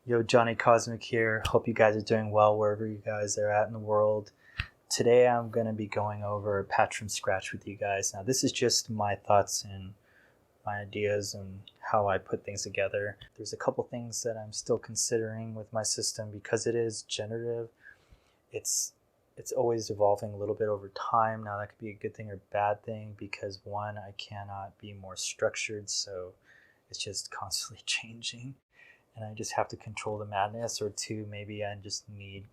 Yo, Johnny Cosmic here. Hope you guys are doing well wherever you guys are at in the world. Today I'm going to be going over a patch from scratch with you guys. Now, this is just my thoughts and my ideas and how I put things together. There's a couple things that I'm still considering with my system because it is generative. It's always evolving a little bit over time. Now, that could be a good thing or bad thing because one, I cannot be more structured, so it's just constantly changing and I just have to control the madness, or two, maybe I just need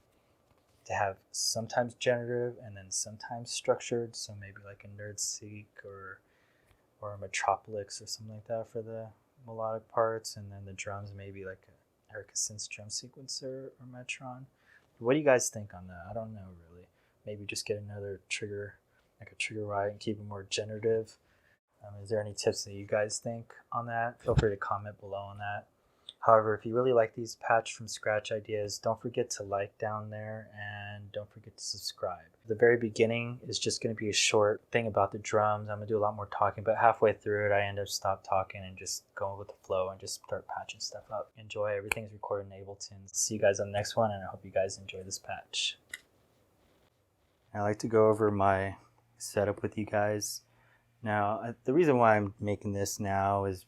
to have sometimes generative and then sometimes structured. So maybe like a Nerd Seek or a Metropolis or something like that for the melodic parts, and then the drums maybe like a Erica Synth drum sequencer or Metron. What do you guys think on that? I don't know really. Maybe just get another trigger, like a trigger right, and keep it more generative. Is there any tips that you guys think on that? Feel free to comment below on that. However, if you really like these patch from scratch ideas, don't forget to like down there and don't forget to subscribe. The very beginning is just going to be a short thing about the drums. I'm going to do a lot more talking, but halfway through it, I end up stop talking and just going with the flow and just start patching stuff up. Enjoy. Everything's recorded in Ableton. See you guys on the next one, and I hope you guys enjoy this patch. I like to go over my setup with you guys. Now, the reason why I'm making this now is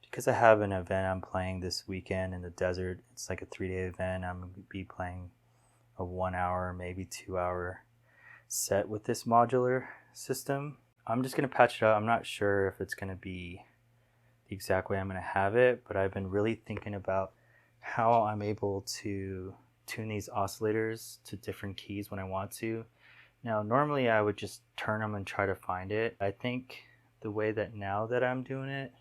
because I have an event I'm playing this weekend in the desert. It's like a 3-day event. I'm going to be playing a 1 hour, maybe 2 hour set with this modular system. I'm just going to patch it up. I'm not sure if it's going to be the exact way I'm going to have it, but I've been really thinking about how I'm able to tune these oscillators to different keys when I want to. Now, normally I would just turn them and try to find it. I think the way that now that I'm doing it,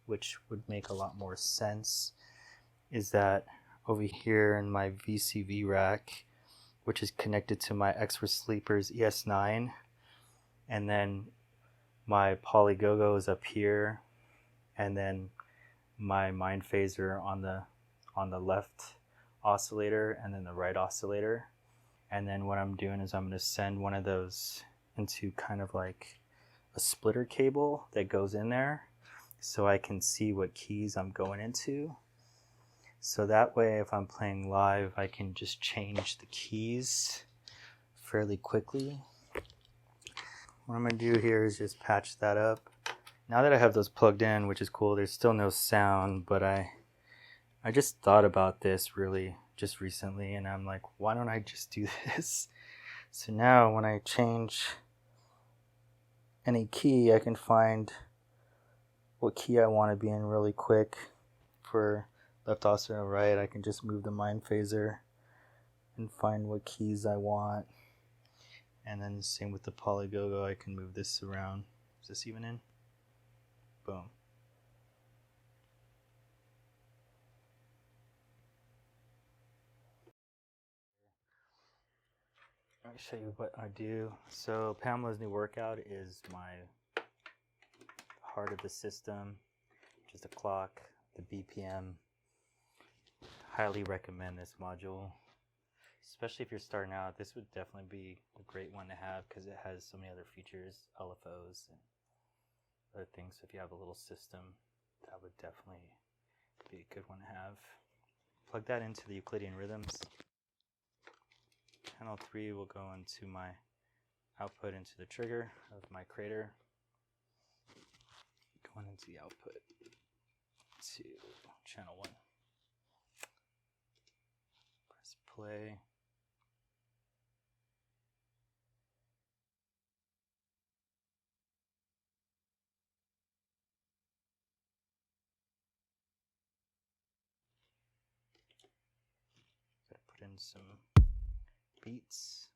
which would make a lot more sense, is that over here in my VCV rack, which is connected to my X4 Sleepers ES9, and then my Polygogo is up here, and then my Mind Phaser on the left oscillator, and then the right oscillator. And then what I'm doing is I'm going to send one of those into kind of like a splitter cable that goes in there, so I can see what keys I'm going into. So that way, if I'm playing live, I can just change the keys fairly quickly. What I'm going to do here is just patch that up. Now that I have those plugged in, which is cool, there's still no sound, but I just thought about this really just recently, and I'm like, why don't I just do this? So now when I change any key, I can find what key I want to be in really quick. For left oscillator right, I can just move the Mind Phaser and find what keys I want. And then same with the Polygogo, I can move this around. Is this even in? Boom. Let me show you what I do. So Pamela's new workout is my heart of the system, which is the clock, the BPM. Highly recommend this module, especially if you're starting out. This would definitely be a great one to have because it has so many other features, LFOs and other things. So if you have a little system, that would definitely be a good one to have. Plug that into the Euclidean rhythms. Channel 3 will go into my output into the trigger of my crater. Going into the output to channel 1. Press play. Gotta put in some beats.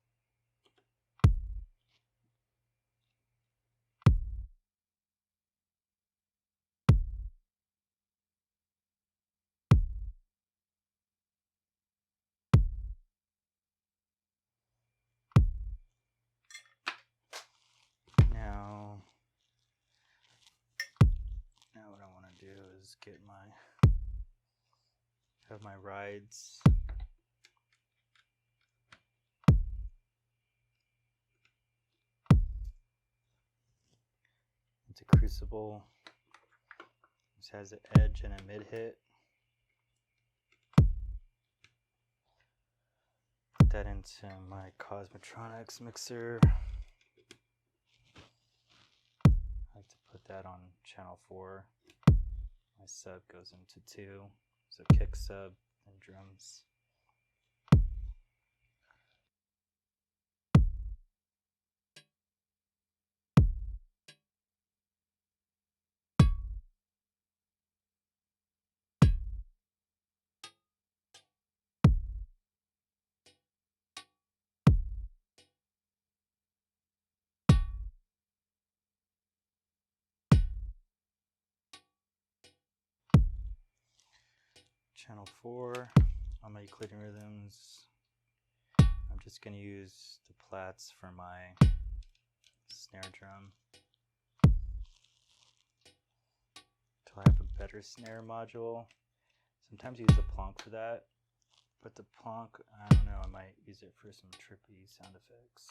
Now what I want to do is have my rides into Crucible. This has an edge and a mid hit. put that into my Cosmotronics mixer. I like to put that on channel 4. My sub goes into 2, so kick sub and drums. Channel 4 on my Euclidean rhythms. I'm just going to use the plats for my snare drum until I have a better snare module. Sometimes I use the plonk for that, but the plonk, I don't know, I might use it for some trippy sound effects.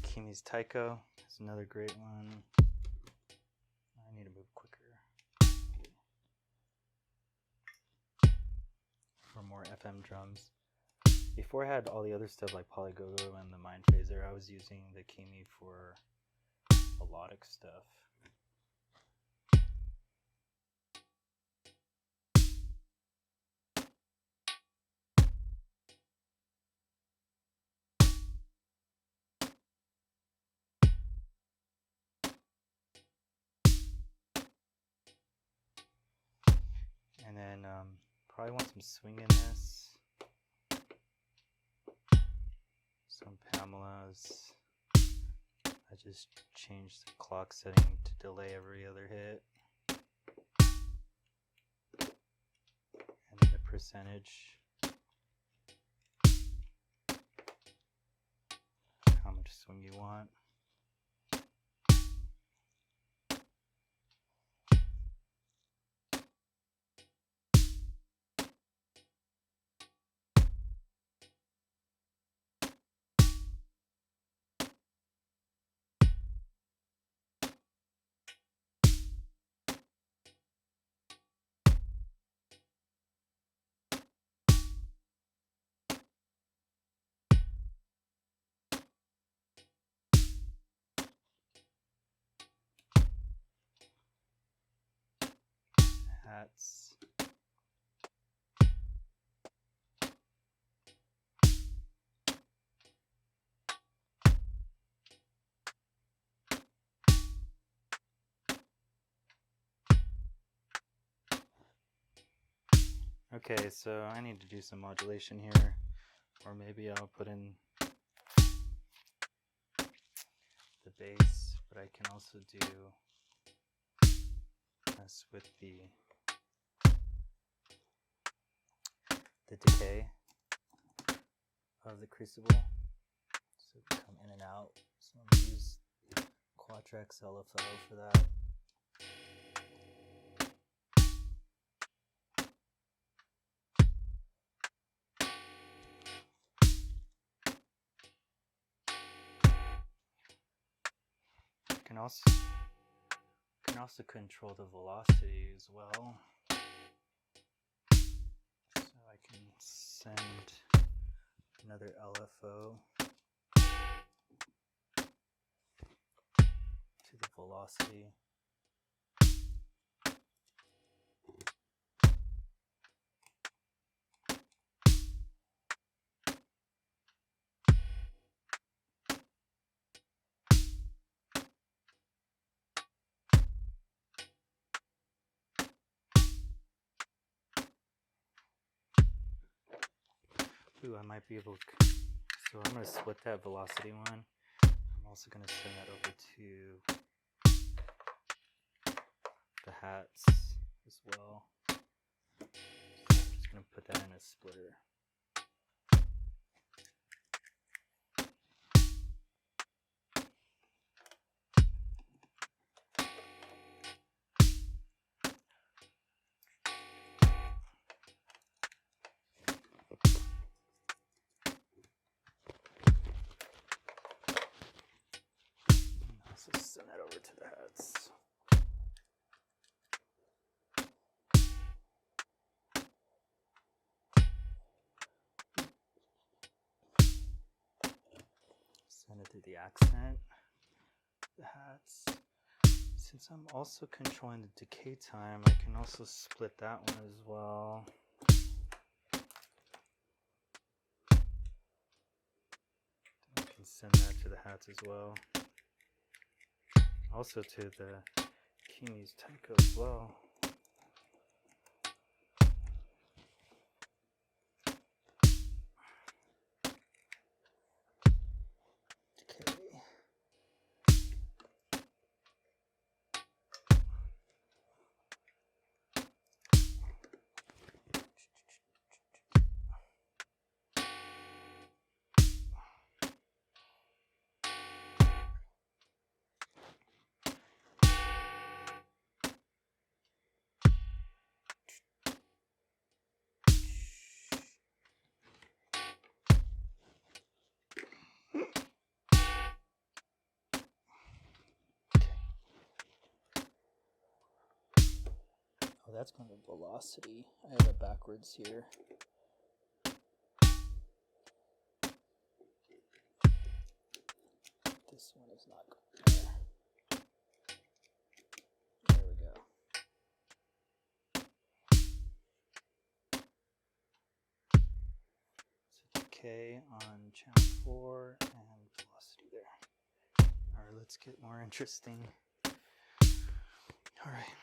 Kimi's Taiko is another great one. I need to move quicker for more FM drums. Before I had all the other stuff like Polygogo and the Mind Phaser, I was using the Kimi for melodic stuff. And then probably want some swing in this. Some Pamelas. I just changed the clock setting to delay every other hit. And then the percentage. How much swing you want. Hats. Okay, so I need to do some modulation here, or maybe I'll put in the bass, but I can also do mess with the decay of the crucible, so it can come in and out. So I'm going to use Quatrax LFO for that. Can also control the velocity as well. So I can send another LFO to the velocity. Ooh, I might be able to So I'm going to split that velocity one. I'm also going to send that over to the hats as well. I'm just going to put that in a splitter. Also send that over to the hats. Send it through the accent, the hats. Since I'm also controlling the decay time, I can also split that one as well. I can send that to the hats as well. Also to the Kimi's Taiko as well. Decay. Oh, that's kind of velocity. I have it backwards here. This one is not going there. There we go. So decay on channel 4 and velocity there. Alright, let's get more interesting. Alright.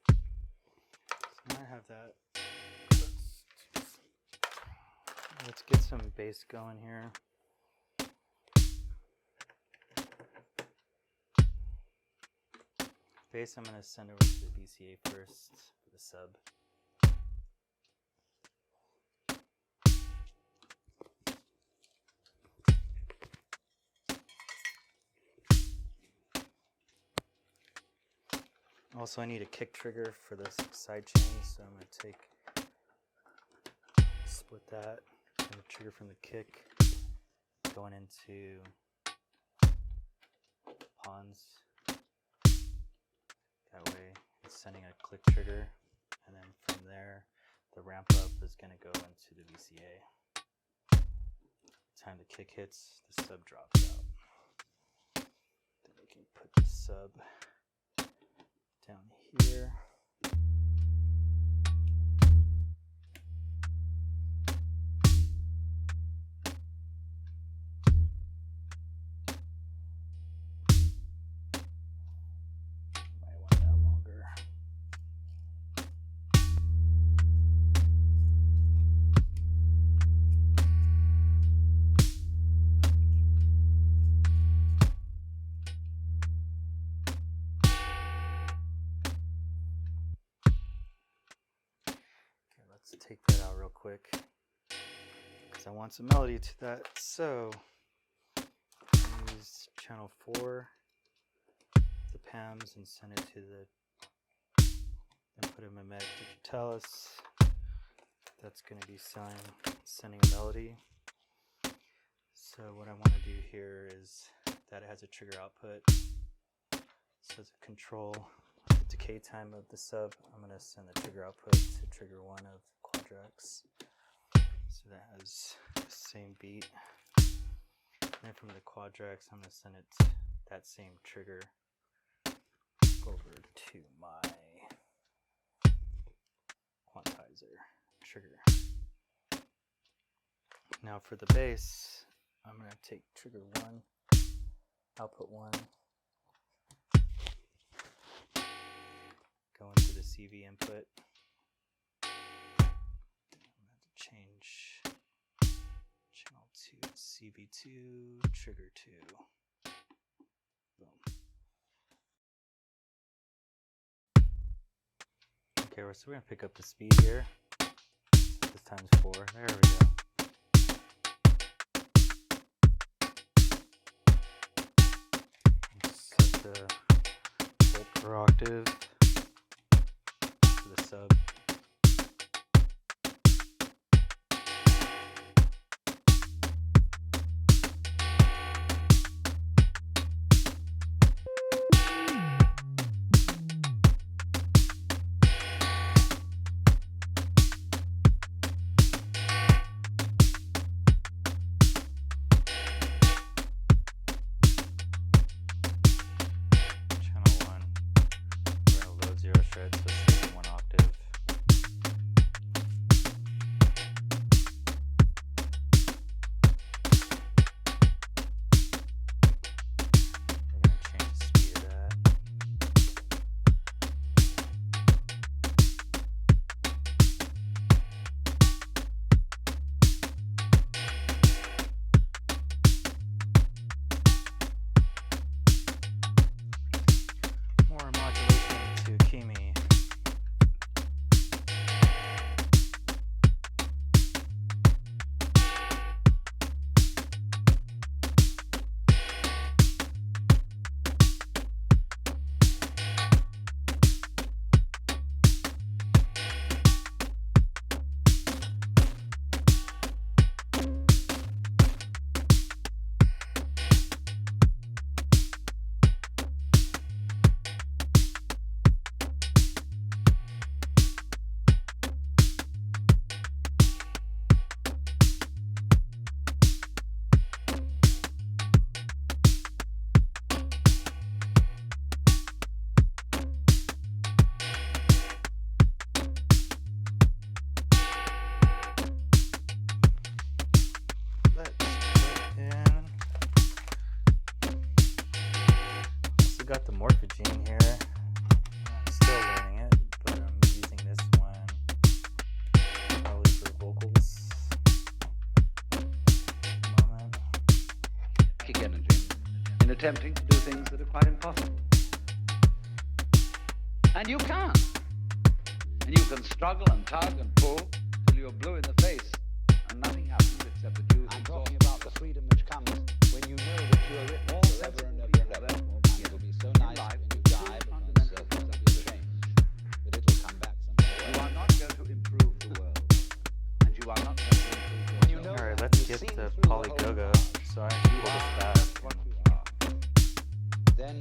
So now I have that. Let's get some bass going here. Bass I'm going to send over to the VCA first for the sub. Also, I need a kick trigger for this side chain, so I'm going to split that, and the trigger from the kick going into pawns. That way it's sending a click trigger, and then from there the ramp up is going to go into the VCA. Time the kick hits, the sub drops out. Then we can put the sub down here. Might want that longer. Let's take that out real quick because I want some melody to that. So use channel 4, the PAMs, and send it to the, then put a mimetic digitalis. That's going to be sending a melody. So what I want to do here is that it has a trigger output. So to control the decay time of the sub, I'm going to send the trigger output to trigger 1 of Quadrax. So that has the same beat. And then from the Quadrax, I'm going to send it that same trigger over to my quantizer trigger. Now for the bass, I'm going to take trigger 1, output 1, go into the CV input. I'm going to change channel 2 TV2, trigger 2. Boom. Okay, so we're going to pick up the speed here. This times 4. There we go. Set the volt per octave to the sub. Shreds, so it's 1 octave. We're going to change the speed of that. More modulation to Kimi. Got the morphogene here. I'm still learning it, but I'm using this one probably for vocals. Kick energy in attempting to do things that are quite impossible. And you can. And you can struggle and tug and pull till you're blue in the face and nothing happens except that you... I'm talking about the freedom which comes when you know that you are written all ever and ever and ever. It'll be so nice when you die because things will change, but it'll come back someday. You are not going to improve the world, and you are not going to improve yourself. Alright, let's get the polygogo. So I can pull this back. What you are. Then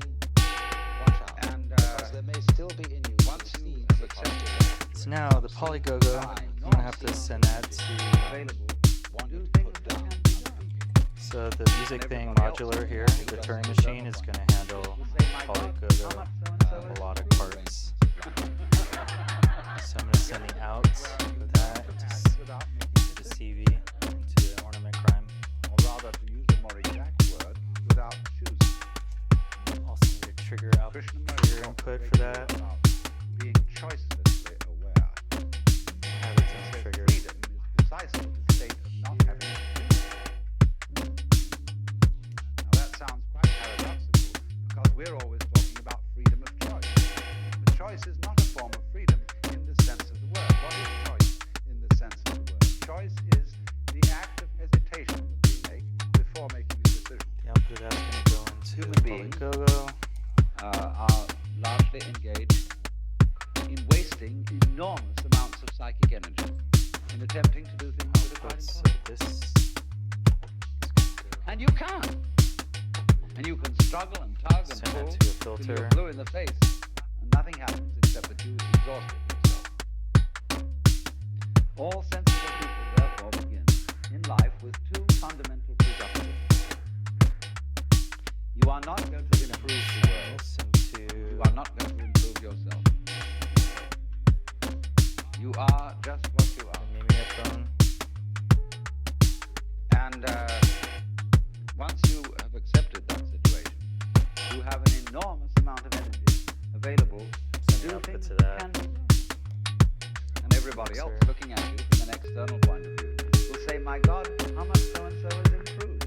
watch out, And because there may still be in you once you seeds have of accepted positive. So now the polygogo, I'm gonna have to send that to. available, Want do you to things put that down. can be done. So the music thing modular here, the Turing machine is gonna handle polygogo melodic parts. So I'm gonna send the outs with that to the CV into the ornament crime. Or rather, to use a more exact word, without choosing. Also need a trigger output, trigger input for that. About being choicelessly aware. Have its own trigger. Freedom is precisely the state of not having to choose. Now that sounds quite paradoxical because we're always talking about freedom of choice. But choice is not a form of freedom in the sense of the word. What is choice in the sense of the word? Choice is the act of hesitation that we make before making a decision. The output that's going to go into Human beings polygogo. Are largely engaged in wasting enormous amounts of psychic energy in attempting to do things that are quite So impossible. this is And you can. And you can struggle and tug and send pull it to a till filter. you're blue in the face and nothing happens except that you exhausted yourself. All sensible people therefore begin in life with two fundamental presumptions. You are not going to improve the world. Listen to You are not going to improve yourself. You are just what you the are. mimeophone. And once you have accepted that situation, you have an enormous amount of energy available to Send the do output things to that that. can be done. And everybody else Mixer. looking at you from an external point of view will say, my God, how much so-and-so has improved.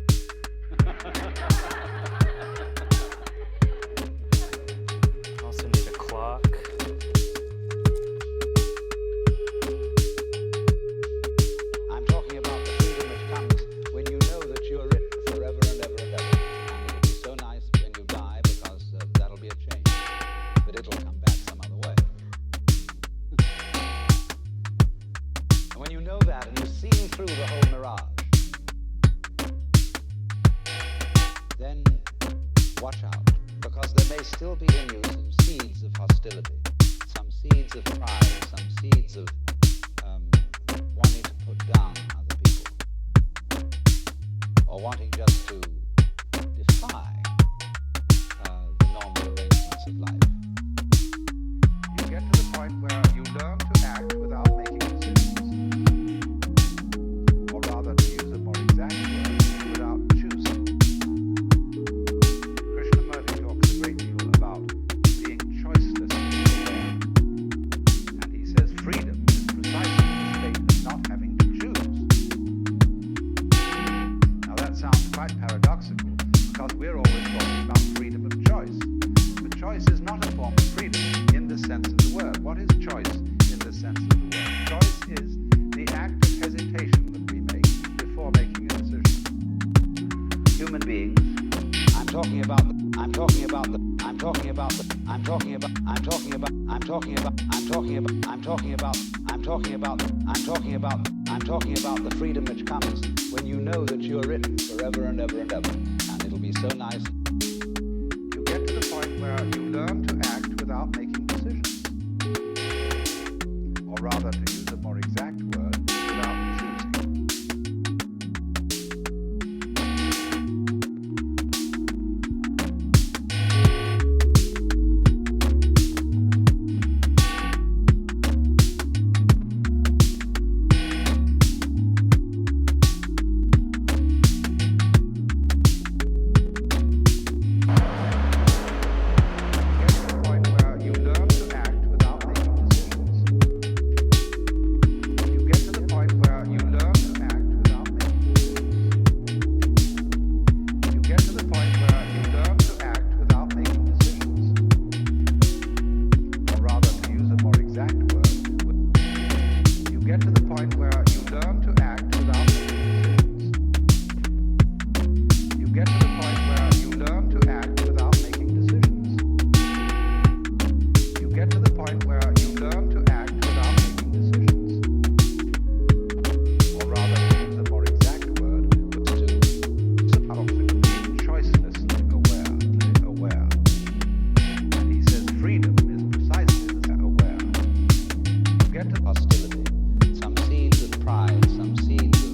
you know that and you've seen through the whole mirage, then watch out, because there may still be in you some seeds of hostility, some seeds of pride, some seeds of wanting to put down other people, or wanting just to defy the normal arrangements of life. You get to the point where you learn to act without making decisions, or rather, to use a more exact word, without choosing. Krishnamurti talks a great deal about being choicelessly aware, and he says freedom is precisely the state of not having to choose. Now that sounds quite paradoxical, because we're always talking about freedom of choice. But choice is not a form of freedom in the sense of the word. What is choice in the sense of the word? Choice is the act of hesitation that we make before making a decision. Human beings, I'm talking about the freedom which comes when you know that you are written forever and ever and ever, and it'll be so nice. you get to the point where you learn to act without making decisions. Or rather, to use a more exact word, without choosing. Hostility, some seeds of pride, some seeds of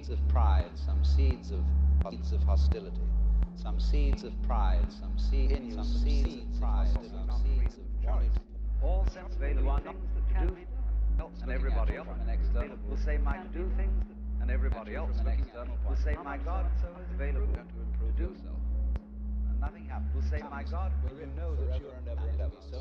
seeds of pride, some seeds of hostility, some seeds of pride, some seeds of pride, some seeds of wanting. All sense available things that can be done. And everybody else will say, my do things, and everybody else will say, my God, so is available to do so. And nothing happens. Will say, my God, When you know that you are never level. So